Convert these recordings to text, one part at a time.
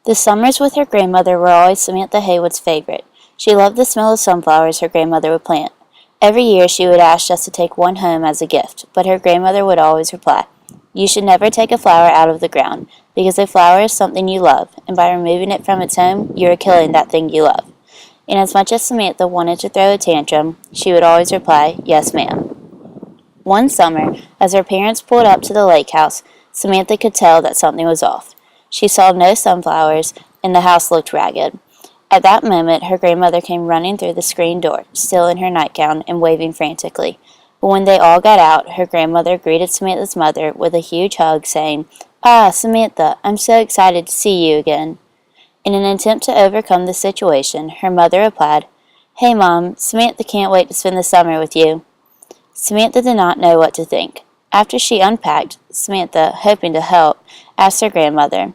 The summers with her grandmother were always Samantha Haywood's favorite. She loved the smell of sunflowers her grandmother would plant. Every year she would ask just to take one home as a gift, but her grandmother would always reply, "You should never take a flower out of the ground, because a flower is something you love, and by removing it from its home, you are killing that thing you love." And as much as Samantha wanted to throw a tantrum, she would always reply, "Yes, ma'am." One summer, as her parents pulled up to the lake house, Samantha could tell that something was off. She saw no sunflowers, and the house looked ragged. At that moment, her grandmother came running through the screen door, still in her nightgown and waving frantically. But when they all got out, her grandmother greeted Samantha's mother with a huge hug, saying, "Ah, Samantha, I'm so excited to see you again." In an attempt to overcome the situation, her mother replied, "Hey, Mom, Samantha can't wait to spend the summer with you." Samantha did not know what to think. After she unpacked, Samantha, hoping to help, asked her grandmother,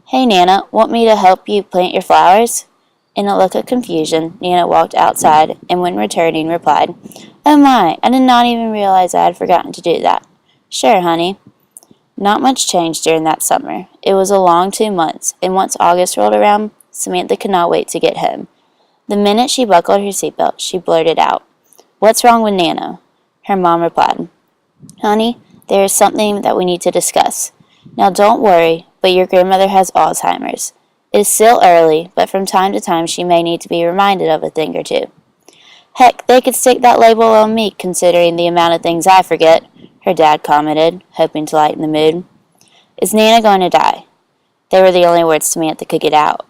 "Hey, Nana, want me to help you plant your flowers?" In a look of confusion, Nana walked outside and when returning replied, "Oh my, I did not even realize I had forgotten to do that." "Sure, honey." Not much changed during that summer. It was a long 2 months, and once August rolled around, Samantha could not wait to get home. The minute she buckled her seatbelt, she blurted out, "What's wrong with Nana?" Her mom replied, "Honey, there is something that we need to discuss. Now don't worry, but your grandmother has Alzheimer's. It is still early, but from time to time she may need to be reminded of a thing or two." "Heck, they could stick that label on me, considering the amount of things I forget," her dad commented, hoping to lighten the mood. "Is Nana going to die?" They were the only words Samantha could get out.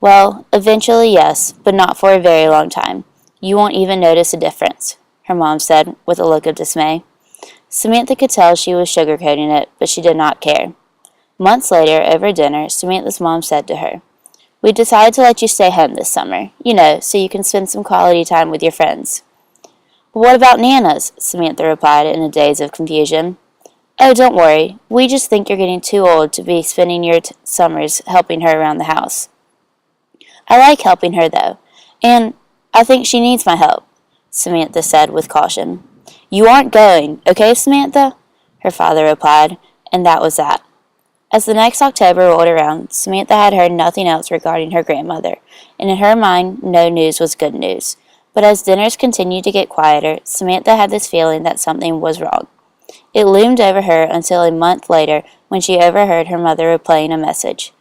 "Well, eventually yes, but not for a very long time. You won't even notice a difference," her mom said, with a look of dismay. Samantha could tell she was sugarcoating it, but she did not care. Months later, over dinner, Samantha's mom said to her, "We decided to let you stay home this summer, so you can spend some quality time with your friends." "But what about Nana's?" Samantha replied in a daze of confusion. "Oh, don't worry. We just think you're getting too old to be spending your summers helping her around the house." "I like helping her, though, and I think she needs my help," Samantha said with caution. "You aren't going, okay, Samantha?" her father replied, and that was that. As the next October rolled around, Samantha had heard nothing else regarding her grandmother, and in her mind, no news was good news. But as dinners continued to get quieter, Samantha had this feeling that something was wrong. It loomed over her until a month later when she overheard her mother replaying a message.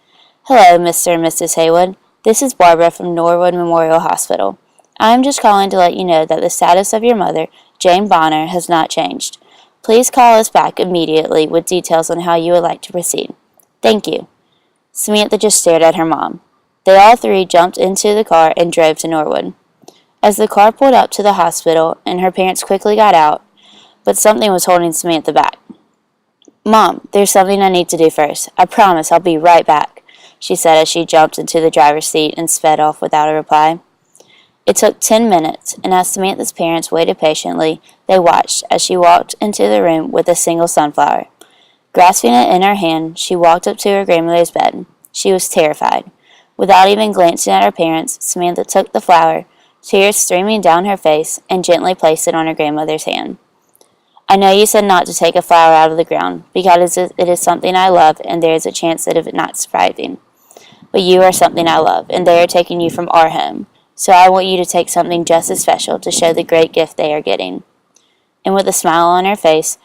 "Hello, Mr. and Mrs. Haywood. This is Barbara from Norwood Memorial Hospital. I am just calling to let you know that the status of your mother, Jane Bonner, has not changed. Please call us back immediately with details on how you would like to proceed. Thank you." Samantha just stared at her mom. They all three jumped into the car and drove to Norwood. As the car pulled up to the hospital and her parents quickly got out, but something was holding Samantha back. "Mom, there's something I need to do first. I promise I'll be right back," she said as she jumped into the driver's seat and sped off without a reply. It took 10 minutes, and as Samantha's parents waited patiently, they watched as she walked into the room with a single sunflower. Grasping it in her hand, she walked up to her grandmother's bed. She was terrified. Without even glancing at her parents, Samantha took the flower, tears streaming down her face, and gently placed it on her grandmother's hand. "I know you said not to take a flower out of the ground, because it is something I love, and there is a chance of it not surviving. But you are something I love, and they are taking you from our home. So I want you to take something just as special to show the great gift they are getting." And with a smile on her face,